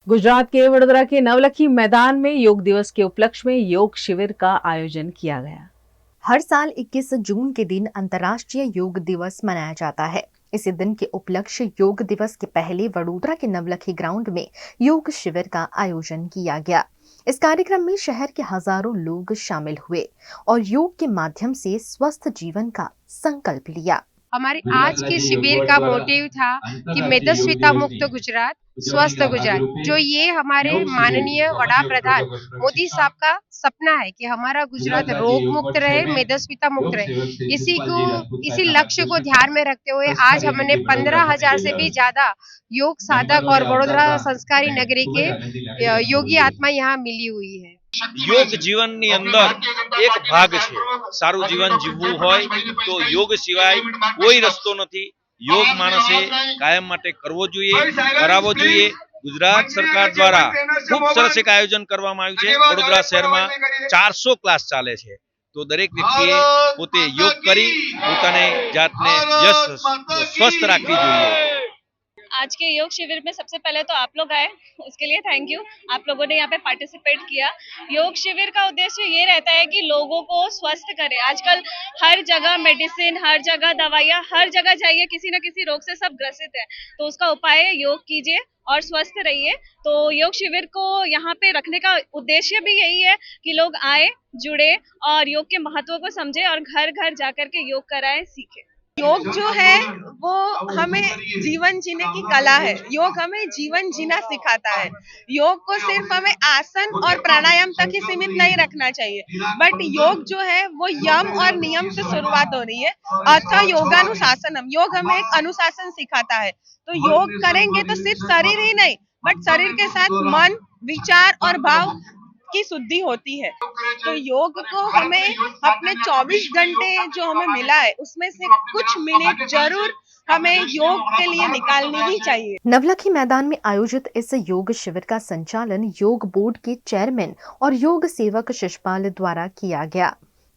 गुजरात के वडोदरा के नवलखी मैदान में योग दिवस के उपलक्ष्य में योग शिविर का आयोजन किया गया। हर साल 21 जून के दिन अंतर्राष्ट्रीय योग दिवस मनाया जाता है। इसी दिन के उपलक्ष्य योग दिवस के पहले वडोदरा के नवलखी ग्राउंड में योग शिविर का आयोजन किया गया। इस कार्यक्रम में शहर के हजारों लोग शामिल हुए और योग के माध्यम से स्वस्थ जीवन का संकल्प लिया। हमारे आज के शिविर का मोटिव था कि मेदस्विता मुक्त गुजरात, स्वस्थ गुजरात। जो ये हमारे माननीय वड़ा प्रधान मोदी साहब का सपना है कि हमारा गुजरात रोग मुक्त रहे, मेदस्विता मुक्त रहे। इसी लक्ष्य को ध्यान में रखते हुए आज हमने 15,000 से भी ज्यादा योग साधक और वडोदरा संस्कारी नगरी के योगी आत्मा यहाँ मिली हुई है। योग जीवनની અંદર એક ભાગ છે। સારું જીવન જીવવું હોય તો યોગ સિવાય કોઈ રસ્તો નથી। યોગ માણસે કાયમ માટે કરવો જોઈએ, કરાવવો જોઈએ। ગુજરાત સરકાર દ્વારા ખૂબ સરસ એક આયોજન કરવામાં આવ્યું છે। વડોદરા શહેરમાં 400 ક્લાસ ચાલે છે। તો દરેક વ્યક્તિએ પોતે યોગ કરી પોતાને જાતને સ્વસ્થ રાખવી જોઈએ। आज के योग शिविर में सबसे पहले तो आप लोग आए, उसके लिए थैंक यू। आप लोगों ने यहाँ पे पार्टिसिपेट किया। योग शिविर का उद्देश्य ये रहता है कि लोगों को स्वस्थ करें। आजकल हर जगह मेडिसिन, हर जगह दवाइयाँ, हर जगह जाइए किसी न किसी रोग से सब ग्रसित है, तो उसका उपाय योग कीजिए और स्वस्थ रहिए। तो योग शिविर को यहाँ पे रखने का उद्देश्य भी यही है कि लोग आए, जुड़े और योग के महत्व को समझे और घर घर जाकर के योग कराएं, सीखें। योग जो है वो हमें जीवन जीने की कला है। योग हमें जीवन जीना सिखाता है। योग को सिर्फ हमें आसन और प्राणायाम तक ही सीमित नहीं रखना चाहिए, बट योग जो है वो यम और नियम से शुरुआत हो रही है। अथ योगानुशासनम, योग हमें एक अनुशासन सिखाता है। तो योग करेंगे तो सिर्फ शरीर ही नहीं, बट शरीर के साथ मन, विचार और भाव की शुद्धि होती है। तो योग को हमें अपने 24 घंटे जो हमें मिला है उसमें से कुछ मिनट जरूर हमें योग के लिए निकालनी ही चाहिए। नवलखी मैदान में आयोजित इस योग शिविर का संचालन योग बोर्ड के चेयरमैन और योग सेवक शिषपाल द्वारा किया गया।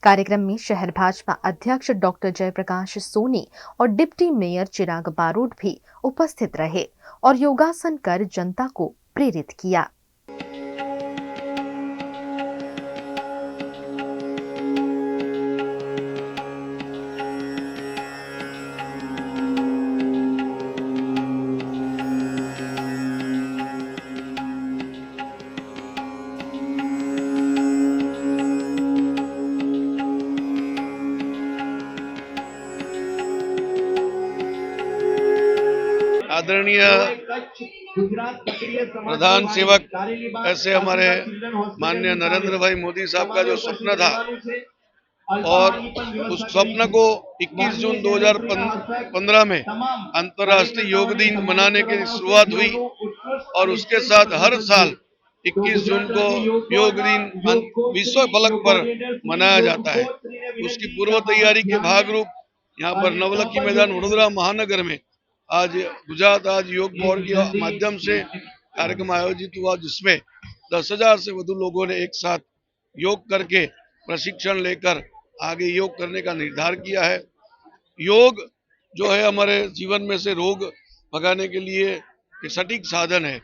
कार्यक्रम में शहर भाजपा अध्यक्ष डॉक्टर जयप्रकाश सोनी और डिप्टी मेयर चिराग बारोट भी उपस्थित रहे और योगासन कर जनता को प्रेरित किया। आदरणीय प्रधान सेवक ऐसे हमारे माननीय नरेंद्र भाई मोदी साहब का जो स्वप्न था और उस स्वप्न को 21 जून 2015 में अंतर्राष्ट्रीय योग दिन मनाने की शुरुआत हुई और उसके साथ हर साल 21 जून को योग दिन विश्व फलक पर मनाया जाता है। उसकी पूर्व तैयारी के भागरूप यहाँ पर नवलखी मैदान वडोदरा महानगर में आज गुजरात आज योग बोर्ड के माध्यम से कार्यक्रम आयोजित हुआ, जिसमें 10,000 से વધુ लोगों ने एक साथ योग करके प्रशिक्षण लेकर आगे योग करने का निर्धार किया है। योग जो है हमारे जीवन में से रोग भगाने के लिए एक सटीक साधन है।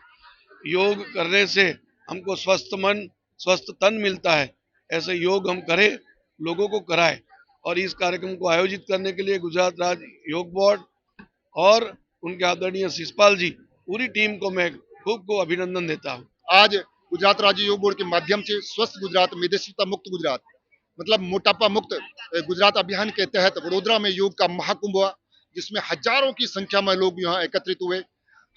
योग करने से हमको स्वस्थ मन, स्वस्थ तन मिलता है। ऐसे योग हम करें, लोगों को कराएं और इस कार्यक्रम को आयोजित करने के लिए गुजरात राज्य योग बोर्ड और उनके आदरणीय शिषपाल जी पूरी टीम को मैं खूब अभिनंदन देता हूँ। आज गुजरात राज्य योग बोर्ड के माध्यम से स्वस्थ गुजरात, मेदस्विता मुक्त गुजरात मतलब मोटापा मुक्त गुजरात अभियान के तहत वडोदरा में योग का महाकुंभ हुआ, जिसमें हजारों की संख्या में लोग यहाँ एकत्रित हुए।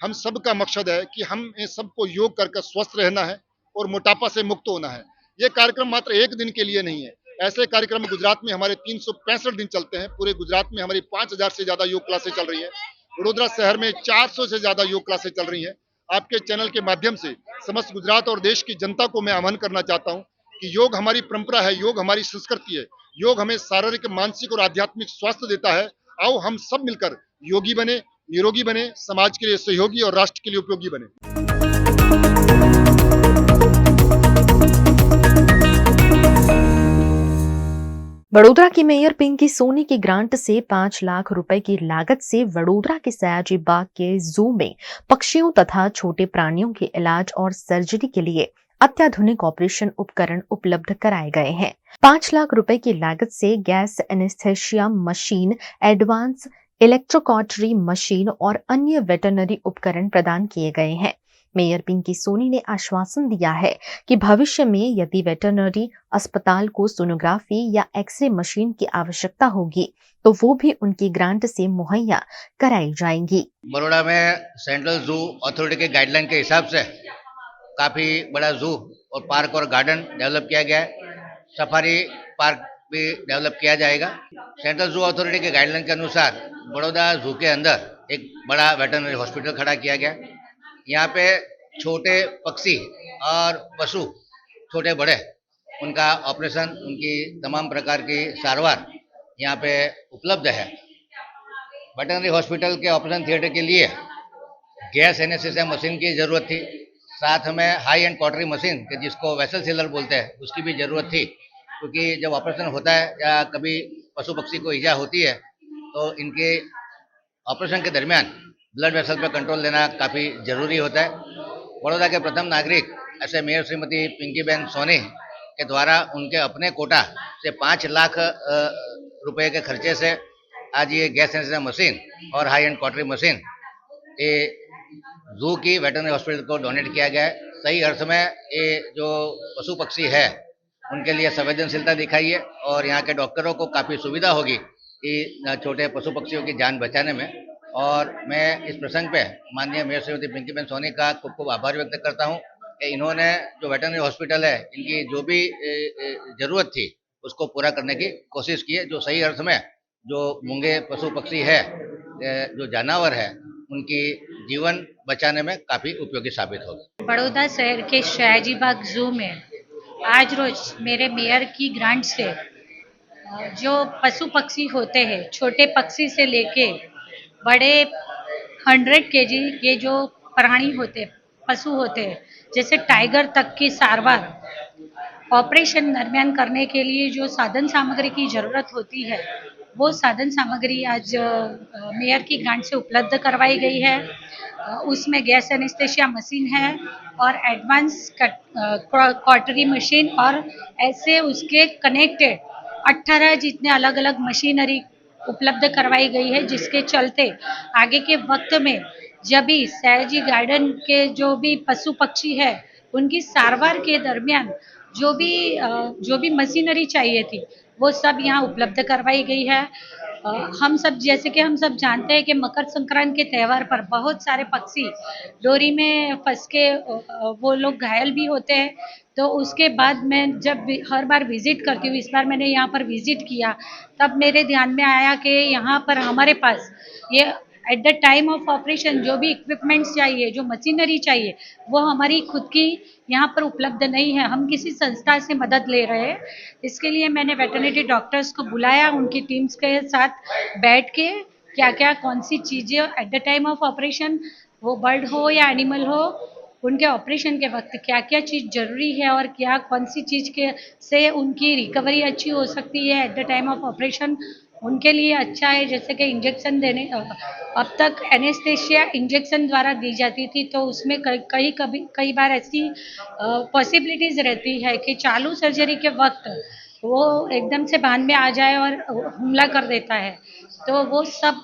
हम सब का मकसद है कि हम सबको योग कर स्वस्थ रहना है और मोटापा से मुक्त होना है। ये कार्यक्रम मात्र एक दिन के लिए नहीं है। ऐसे कार्यक्रम गुजरात में हमारे 365 दिन चलते हैं। पूरे गुजरात में हमारी 5,000 से ज्यादा योग क्लासेस चल रही है। वडोदरा शहर में 400 से ज्यादा योग क्लासेस चल रही हैं। आपके चैनल के माध्यम से समस्त गुजरात और देश की जनता को मैं आह्वान करना चाहता हूं कि योग हमारी परंपरा है, योग हमारी संस्कृति है। योग हमें शारीरिक, मानसिक और आध्यात्मिक स्वास्थ्य देता है। आओ हम सब मिलकर योगी बने, निरोगी बने, समाज के लिए सहयोगी और राष्ट्र के लिए उपयोगी बने। वडोदरा की मेयर पिंकी सोनी की ग्रांट से 5 लाख रुपए की लागत से वडोदरा के सयाजी बाग के जू में पक्षियों तथा छोटे प्राणियों के इलाज और सर्जरी के लिए अत्याधुनिक ऑपरेशन उपकरण उपलब्ध कराए गए हैं। 5 लाख रुपए की लागत से gas anaesthesia machine, advance electrocautery machine और अन्य वेटरनरी उपकरण प्रदान किए गए हैं। मेयर पिंकी सोनी ने आश्वासन दिया है कि भविष्य में यदि वेटरनरी अस्पताल को सोनोग्राफी या एक्सरे मशीन की आवश्यकता होगी तो वो भी उनकी ग्रांट से मुहैया कराई जाएंगी। बड़ोड़ा में सेंट्रल जू अथॉरिटी के गाइडलाइन के हिसाब से काफी बड़ा जू और पार्क और गार्डन डेवलप किया गया है। सफारी पार्क भी डेवलप किया जाएगा। सेंट्रल जू अथॉरिटी के गाइडलाइन के अनुसार बड़ौदा जू के अंदर एक बड़ा वेटरनरी हॉस्पिटल खड़ा किया गया। यहाँ पे छोटे पक्षी और पशु छोटे बड़े उनका ऑपरेशन, उनकी तमाम प्रकार की सारवार यहाँ पे उपलब्ध है। वेटरनरी हॉस्पिटल के ऑपरेशन थिएटर के लिए गैस एनेस्थीसिया मशीन की ज़रूरत थी, साथ में हाई एंड कॉटरी मशीन के जिसको वेसल सीलर बोलते हैं उसकी भी ज़रूरत थी, क्योंकि जब ऑपरेशन होता है या कभी पशु पक्षी को ईजा होती है तो इनके ऑपरेशन के दरमियान ब्लड वेसल पर कंट्रोल लेना काफ़ी ज़रूरी होता है। बड़ौदा के प्रथम नागरिक ऐसे मेयर श्रीमती पिंकीबेन सोनी के द्वारा उनके अपने कोटा से 5 लाख रुपए के खर्चे से आज ये गैस सेंसर मशीन और हाई एंड कॉटरी मशीन ये जू की वेटरनरी हॉस्पिटल को डोनेट किया गया है। सही अर्थ में ये जो पशु पक्षी है उनके लिए संवेदनशीलता दिखाई है और यहाँ के डॉक्टरों को काफ़ी सुविधा होगी कि छोटे पशु पक्षियों की जान बचाने में। और मैं इस प्रसंग पे माननीय मेयर श्रीमती पिंकीबेन सोनी का खूब खूब आभार व्यक्त करता हूँ कि इन्होंने जो वेटरनरी हॉस्पिटल है इनकी जो भी ज़रूरत थी उसको पूरा करने की कोशिश की है। जो सही अर्थ में जो मूंगे पशु पक्षी है, जो जानवर है, उनकी जीवन बचाने में काफ़ी उपयोगी साबित होगा। बड़ौदा शहर के सयाजी बाग जू में आज रोज मेरे मेयर की ग्रांट से जो पशु पक्षी होते हैं, छोटे पक्षी से लेके बड़े 100 केजी के जो प्राणी होते, पशु होते हैं, जैसे टाइगर तक की सारवार ऑपरेशन दरमियान करने के लिए जो साधन सामग्री की ज़रूरत होती है वो साधन सामग्री आज मेयर की ग्रांट से उपलब्ध करवाई गई है। उसमें गैस एनेस्थेशिया मशीन है और एडवांस कॉटरी मशीन और ऐसे उसके कनेक्टेड 18 जितने अलग अलग मशीनरी उपलब्ध करवाई गई है, जिसके चलते आगे के वक्त में जब भी सयाजी गार्डन के जो भी पशु पक्षी है उनकी सारवार के दरमियान जो भी मशीनरी चाहिए थी वो सब यहाँ उपलब्ध करवाई गई है। हम सब जैसे कि हम सब जानते हैं कि मकर संक्रांति के त्यौहार पर बहुत सारे पक्षी डोरी में फंस के वो लोग घायल भी होते हैं। तो उसके बाद मैं जब हर बार विजिट करती हूँ, इस बार मैंने यहाँ पर विजिट किया, तब मेरे ध्यान में आया कि यहाँ पर हमारे पास ये at the time of operation जो भी इक्विपमेंट्स चाहिए, जो मशीनरी चाहिए, वो हमारी खुद की यहाँ पर उपलब्ध नहीं है। हम किसी संस्था से मदद ले रहे हैं। इसके लिए मैंने वेटरनरी डॉक्टर्स को बुलाया, उनकी टीम्स के साथ बैठ के क्या क्या कौन सी चीज़ें at the time of operation, वो बर्ड हो या एनिमल हो, उनके ऑपरेशन के वक्त क्या क्या चीज़ ज़रूरी है और क्या कौन सी चीज़ के से उनकी रिकवरी अच्छी हो सकती है at the time of operation, उनके लिए अच्छा है। जैसे कि इंजेक्शन देने, अब तक एनेस्थेशिया इंजेक्शन द्वारा दी जाती थी, तो उसमें कई बार ऐसी पॉसिबिलिटीज़ रहती है कि चालू सर्जरी के वक्त वो एकदम से बांध में आ जाए और हमला कर देता है। तो वो सब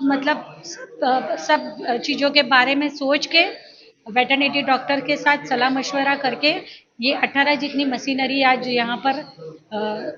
सब चीज़ों के बारे में सोच के वेटरनरी डॉक्टर के साथ सलाह मशवरा करके ये 18 जितनी मशीनरी आज यहाँ पर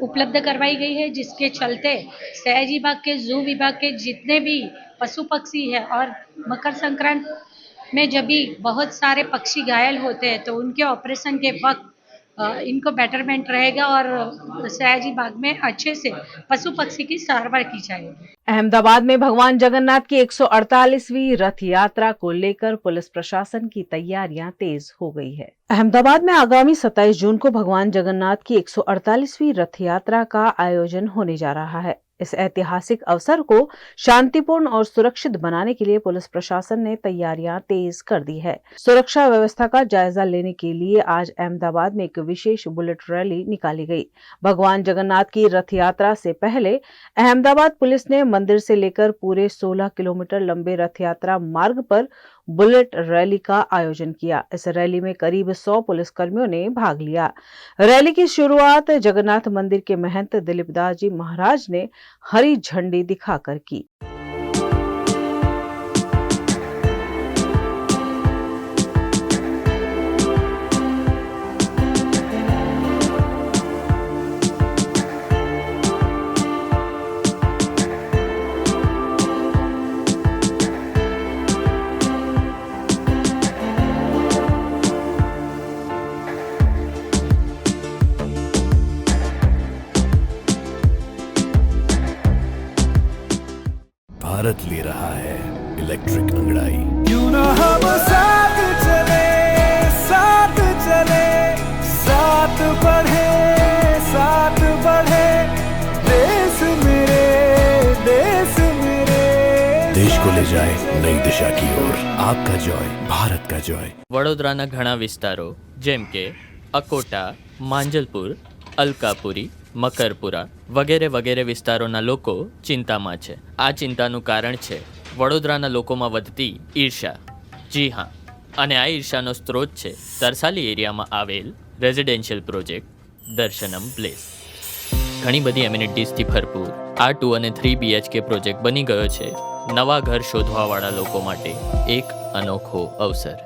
उपलब्ध करवाई गई है, जिसके चलते सयाजी बाग के जू विभाग के जितने भी पशु पक्षी है और मकर संक्रांति में जब भी बहुत सारे पक्षी घायल होते हैं तो उनके ऑपरेशन के वक्त इनको बेटरमेंट रहेगा और सयाजी बाग में अच्छे से पशु पक्षी की सारवार की जाएगी। अहमदाबाद में भगवान जगन्नाथ की 148वीं रथ यात्रा को लेकर पुलिस प्रशासन की तैयारियां तेज हो गई है। अहमदाबाद में आगामी 27 जून को भगवान जगन्नाथ की 148वीं रथ यात्रा का आयोजन होने जा रहा है। इस ऐतिहासिक अवसर को शांतिपूर्ण और सुरक्षित बनाने के लिए पुलिस प्रशासन ने तैयारियां तेज कर दी है। सुरक्षा व्यवस्था का जायजा लेने के लिए आज अहमदाबाद में एक विशेष बुलेट रैली निकाली गई। भगवान जगन्नाथ की रथ यात्रा से पहले अहमदाबाद पुलिस ने मंदिर से लेकर पूरे 16 किलोमीटर लंबे रथ यात्रा मार्ग पर बुलेट रैली का आयोजन किया। इस रैली में करीब 100 पुलिसकर्मियों ने भाग लिया। रैली की शुरुआत जगन्नाथ मंदिर के महंत दिलीप दास जी महाराज ने हरी झंडी दिखाकर की। भारत ले रहा है इलेक्ट्रिक अंगड़ाई। क्यों ना हम साथ चले, साथ चले, साथ बढ़े, साथ बढ़े, देश मेरे, देश मेरे। देश को ले जाए नई दिशा की ओर। आपका जॉय, भारत का जॉय। વડોદરાના ઘણા વિસ્તારો જેમ કે અકોટા, માંજલપુર, અલકાપુરી, મકરપુરા વગેરે વગેરે વિસ્તારોના લોકો ચિંતામાં છે। આ ચિંતાનું કારણ છે વડોદરાના લોકોમાં વધતી ઈર્ષા। જી હા, અને આ ઈર્ષાનો સ્ત્રોત છે તરસાલી એરિયામાં આવેલ રેઝિડેન્શિયલ પ્રોજેક્ટ દર્શનમ પ્લેસ। ઘણી બધી એમિનિટીઝથી ભરપૂર આ 2 અને 3 BHK પ્રોજેક્ટ બની ગયો છે નવા ઘર શોધવાવાળા લોકો માટે એક અનોખો અવસર।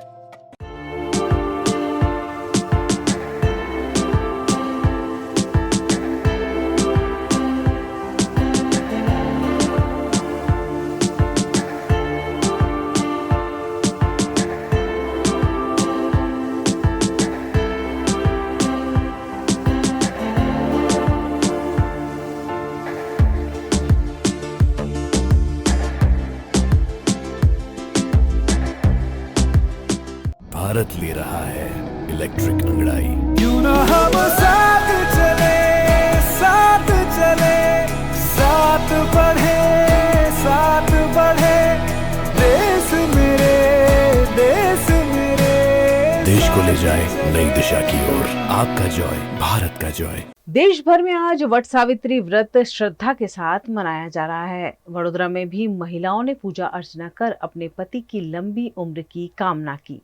भारत ले रहा है इलेक्ट्रिक अंगड़ाई। क्यों ना हम साथ चले, साथ चले, साथ बढ़े, साथ बढ़े, देश मेरे, देश मेरे। देश को ले जाए नई दिशा की ओर। आपका जॉय, भारत का जॉय। देश भर में आज वट सावित्री व्रत श्रद्धा के साथ मनाया जा रहा है। वडोदरा में भी महिलाओं ने पूजा अर्चना कर अपने पति की लंबी उम्र की कामना की।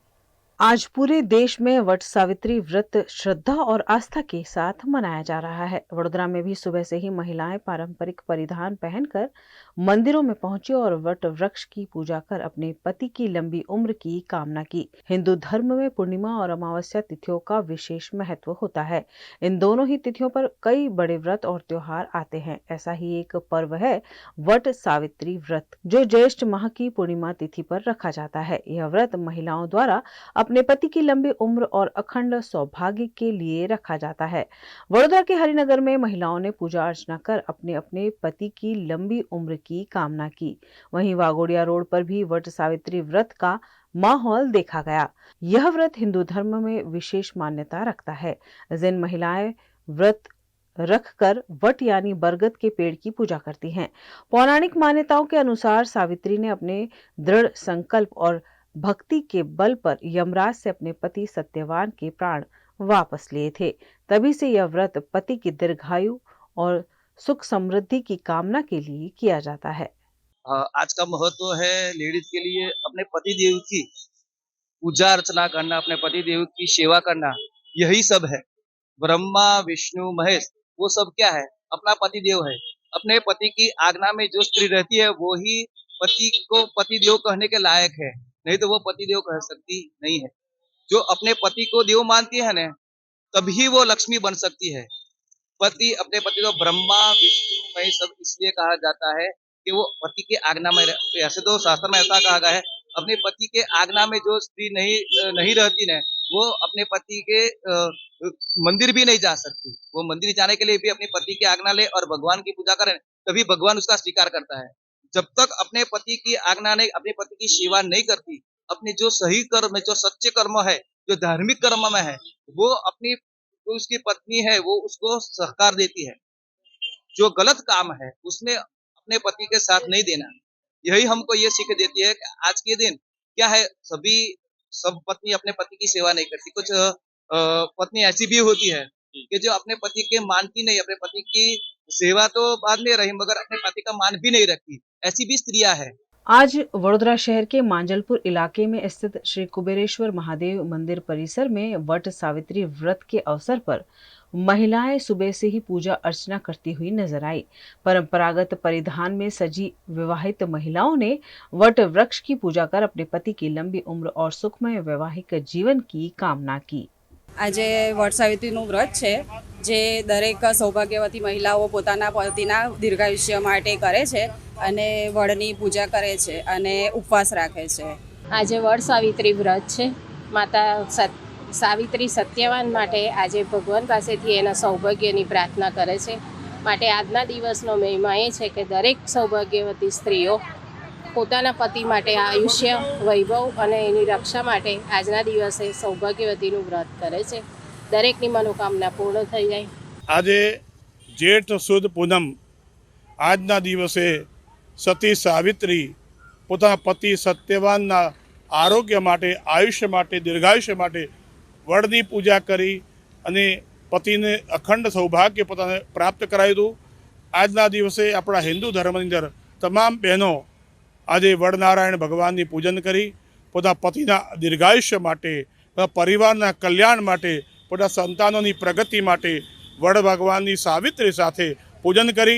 आज पूरे देश में वट सावित्री व्रत श्रद्धा और आस्था के साथ मनाया जा रहा है। वडोदरा में भी सुबह से ही महिलाएं पारंपरिक परिधान पहनकर मंदिरों में पहुंची और वट वृक्ष की पूजा कर अपने पति की लंबी उम्र की कामना की। हिंदू धर्म में पूर्णिमा और अमावस्या तिथियों का विशेष महत्व होता है। इन दोनों ही तिथियों पर कई बड़े व्रत और त्योहार आते हैं। ऐसा ही एक पर्व है वट सावित्री व्रत, जो ज्येष्ठ माह की पूर्णिमा तिथि पर रखा जाता है। यह व्रत महिलाओं द्वारा अपने पति की लंबी उम्र और अखंड सौभाग्य के लिए रखा जाता है। वडोदरा के हरिनगर में महिलाओं ने पूजा अर्चना कर अपने अपने पति की लंबी उम्र की कामना की। वहीं वागोड़िया रोड पर भी वट सावित्री व्रत का माहौल देखा गया। यह व्रत हिंदू धर्म में विशेष मान्यता रखता है। जिन महिलाएं व्रत रखकर वट यानी बरगद के पेड़ की पूजा करती हैं। पौराणिक मान्यताओं के अनुसार सावित्री ने अपने दृढ़ संकल्प और भक्ति के बल पर यमराज से अपने पति सत्यवान के प्राण वापस लिए थे। तभी से यह व्रत पति की दीर्घायु और सुख समृद्धि की कामना के लिए किया जाता है। आज का महत्व है लेडीज के लिए अपने पति देव की पूजा अर्चना करना, अपने पति देव की सेवा करना, यही सब है। ब्रह्मा विष्णु महेश वो सब क्या है? अपना पति देव है। अपने पति की आज्ञा में जो स्त्री रहती है वो ही पति को पति देव कहने के लायक है, नहीं तो वो पति देव कह सकती नहीं है। जो अपने पति को देव मानती है ना, तभी वो लक्ष्मी बन सकती है। पति अपने पति को ब्रह्मा विष्णु महेश सब इसलिए कहा जाता है कि वो पति के आज्ञा में। ऐसे तो शास्त्र में ऐसा कहा गया है, अपने पति के आज्ञा में जो स्त्री नहीं रहती ना, वो अपने पति के मंदिर भी नहीं जा सकती। वो मंदिर जाने के लिए भी अपने पति की आज्ञा ले और भगवान की पूजा करे, तभी भगवान उसका स्वीकार करता है। जब तक अपने पति की आज्ञा नहीं, अपने पति की सेवा नहीं करती, अपने जो सही कर्म है, जो सच्चे कर्म है, जो धार्मिक कर्म में है, वो अपनी जो उसकी पत्नी है वो उसको सहकार देती है। जो गलत काम है उसमें अपने पति के साथ नहीं देना। यही हमको ये सीख देती है कि आज के दिन क्या है, सब पत्नी अपने पति की सेवा नहीं करती। कुछ पत्नी ऐसी भी होती है कि जो अपने पति के मानती नहीं, अपने पति की सेवा तो बाद में रही मगर अपने पति का मान भी नहीं रखती, ऐसी भी स्त्रियां हैं। आज वडोदरा शहर के मांजलपुर इलाके में स्थित श्री कुबेरेश्वर महादेव मंदिर परिसर में वट सावित्री व्रत के अवसर पर महिलाएं सुबह से ही पूजा अर्चना करती हुई नजर आई। परंपरागत परिधान में सजी विवाहित महिलाओं ने वट वृक्ष की पूजा कर अपने पति की लंबी उम्र और सुखमय वैवाहिक जीवन की कामना की। આજે વટ સાવિત્રીનું વ્રત છે જે દરેક સૌભાગ્યવતી મહિલાઓ પોતાના પતિના દીર્ઘાયુષ્ય માટે કરે છે અને વડની પૂજા કરે છે અને ઉપવાસ રાખે છે। આજે વડ સાવિત્રી વ્રત છે। માતા સાવિત્રી સત્યવાન માટે આજે ભગવાન પાસેથી એના સૌભાગ્યની પ્રાર્થના કરે છે। માટે આજના દિવસનો મહિમા એ છે કે દરેક સૌભાગ્યવતી સ્ત્રીઓ પોતાના પતિ માટે આયુષ્ય વૈભવ અને એની રક્ષા માટે આજના દિવસે સૌભાગ્યવતીનું વ્રત કરે છે। દરેકની મનોકામના પૂર્ણ થઈ જાય। આજે જેઠ સુદ પૂનમ આજના દિવસે સતી સાવિત્રી પોતાના પતિ સત્યવાનના આરોગ્ય માટે, આયુષ્ય માટે, દીર્ઘાયુષ્ય માટે વડની પૂજા કરી અને પતિને અખંડ સૌભાગ્ય પોતાને પ્રાપ્ત કરાવ્યું હતું। આજના દિવસે આપણા હિન્દુ ધર્મની અંદર તમામ બહેનો આજે વડનારાયણ ભગવાનની પૂજન કરી પોતા પતિના દીર્ઘાયુષ્ય માટે, પરિવારના કલ્યાણ માટે, પોતા સંતાનોની પ્રગતિ માટે વડ ભગવાનની સાવિત્રી સાથે પૂજન કરી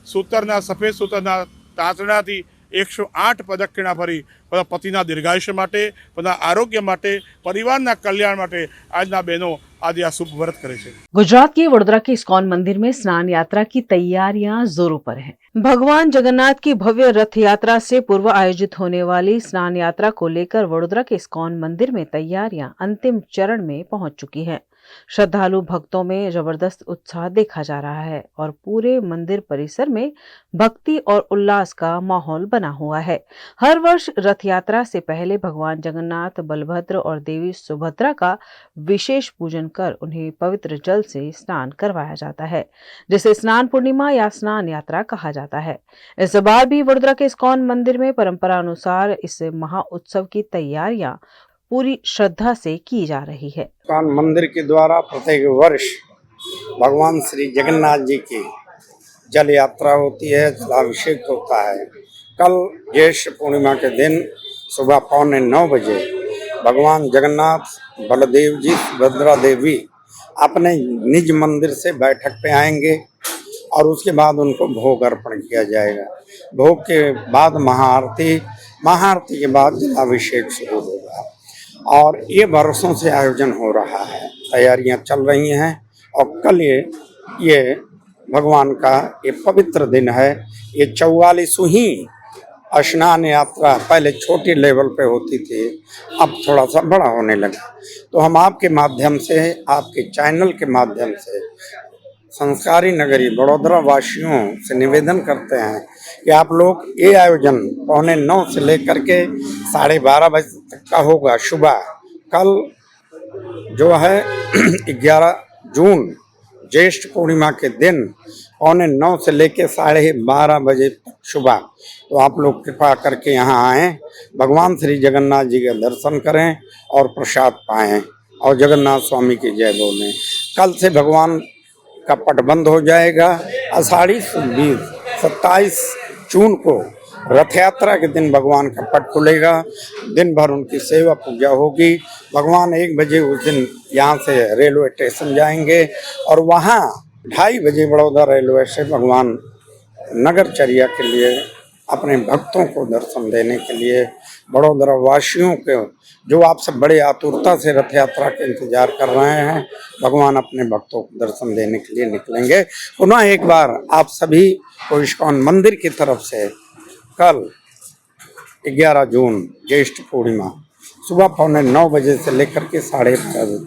સૂતરના સફેદ સૂતરના તાંતણાથી 108 પ્રદક્ષિણા ફરી પોતા પતિના દીર્ઘાયુષ્ય માટે, પોતા આરોગ્ય માટે, પરિવારના કલ્યાણ માટે આજના બહેનો આજે આ શુભ व्रत करे छे। गुजरात के वडोदरा के इस्कॉन मंदिर में स्नान यात्रा की तैयारियां जोरों पर हैं। भगवान जगन्नाथ की भव्य रथ यात्रा से पूर्व आयोजित होने वाली स्नान यात्रा को लेकर वडोदरा के इस्कॉन मंदिर में तैयारियां अंतिम चरण में पहुंच चुकी हैं। श्रद्धालु भक्तों में जबरदस्त उत्साह देखा जा रहा है और पूरे मंदिर परिसर में भक्ति और उल्लास का माहौल बना हुआ है। हर वर्ष रथ यात्रा से पहले भगवान जगन्नाथ, बलभद्र और देवी सुभद्रा का विशेष पूजन कर उन्हें पवित्र जल से स्नान करवाया जाता है, जिसे स्नान पूर्णिमा या स्नान यात्रा कहा जाता है। इस बार भी वडोदरा के इस्कॉन मंदिर में परंपरा अनुसार इस महा उत्सव की तैयारियां पूरी श्रद्धा से की जा रही है। इस्कॉन मंदिर के द्वारा प्रत्येक वर्ष भगवान श्री जगन्नाथ जी की जल यात्रा होती है, जलाभिषेक होता है। कल ज्येष्ठ पूर्णिमा के दिन सुबह 8:45 बजे भगवान जगन्नाथ, बलदेव जी, सुभद्रा देवी अपने निज मंदिर से बैठक पे आएंगे और उसके बाद उनको भोग अर्पण किया जाएगा। भोग के बाद महाआरती के बाद जलाभिषेक शुरू होगा और ये वर्षों से आयोजन हो रहा है, तैयारियां चल रही हैं और कल ये भगवान का ये पवित्र दिन है। ये 44वीं स्नान यात्रा पहले छोटी लेवल पे होती थी, अब थोड़ा सा बड़ा होने लगा। तो हम आपके माध्यम से, आपके चैनल के माध्यम से संस्कारी नगरी वडोदरा वासियों से निवेदन करते हैं कि आप लोग ये आयोजन 8:45 से लेकर के 12:30 बजे तक का होगा। सुबह कल जो है 11 जून ज्येष्ठ पूर्णिमा के दिन 8:45 से लेकर 12:30 बजे तक सुबह। तो आप लोग कृपा करके यहाँ आएँ, भगवान श्री जगन्नाथ जी का दर्शन करें और प्रसाद पाएं और जगन्नाथ स्वामी की जय बोलें। कल से भगवान का पट बंद हो जाएगा। आषाढ़ी 27 जून को रथ यात्रा के दिन भगवान का पट खुलेगा। दिन भर उनकी सेवा पूजा होगी। भगवान 1 बजे उस दिन यहाँ से रेलवे स्टेशन जाएंगे और वहाँ 2:30 बजे बड़ौदा रेलवे से भगवान नगरचर्या के लिए अपने भक्तों को दर्शन देने के लिए, बड़ौदा वासियों के जो आपसे बड़े आतुरता से रथ यात्रा के इंतजार कर रहे हैं, भगवान अपने भक्तों को दर्शन देने के लिए निकलेंगे। पुनः एक बार आप सभी को इस्कॉन मंदिर की तरफ से कल 11 जून ज्येष्ठ पूर्णिमा सुबह 8:45 बजे से लेकर के 12:30 बजे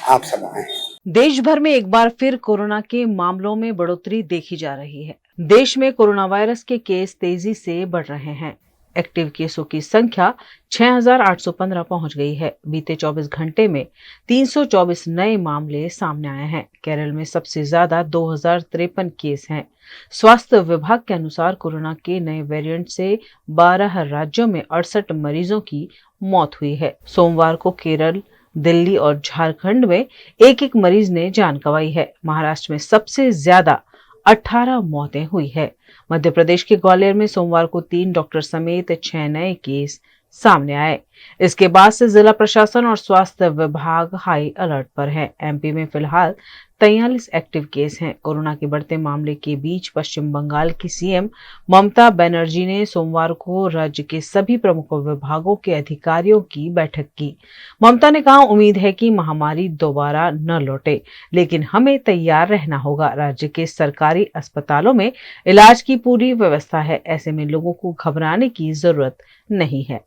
आप सब आए। देश भर में एक बार फिर कोरोना के मामलों में बढ़ोतरी देखी जा रही है। देश में कोरोना वायरस के केस तेजी से बढ़ रहे हैं। एक्टिव केसों की संख्या 6,815 पहुंच गई है। बीते 24 घंटे में 324 नए मामले सामने आए हैं। केरल में सबसे ज्यादा 2,053 केस हैं। स्वास्थ्य विभाग के अनुसार कोरोना के नए वेरिएंट से 12 राज्यों में 68 मरीजों की मौत हुई है। सोमवार को केरल, दिल्ली और झारखंड में एक एक मरीज ने जान गंवाई है। महाराष्ट्र में सबसे ज्यादा 18 मौतें हुई है। मध्य प्रदेश के ग्वालियर में सोमवार को 3 डॉक्टर समेत 6 नए केस सामने आए। इसके बाद से जिला प्रशासन और स्वास्थ्य विभाग हाई अलर्ट पर है। एमपी में फिलहाल 43 एक्टिव केस हैं। कोरोना के बढ़ते मामले के बीच पश्चिम बंगाल की सीएम ममता बनर्जी ने सोमवार को राज्य के सभी प्रमुख विभागों के अधिकारियों की बैठक की। ममता ने कहा, उम्मीद है कि महामारी दोबारा न लौटे, लेकिन हमें तैयार रहना होगा। राज्य के सरकारी अस्पतालों में इलाज की पूरी व्यवस्था है। ऐसे में लोगों को घबराने की जरूरत नहीं है।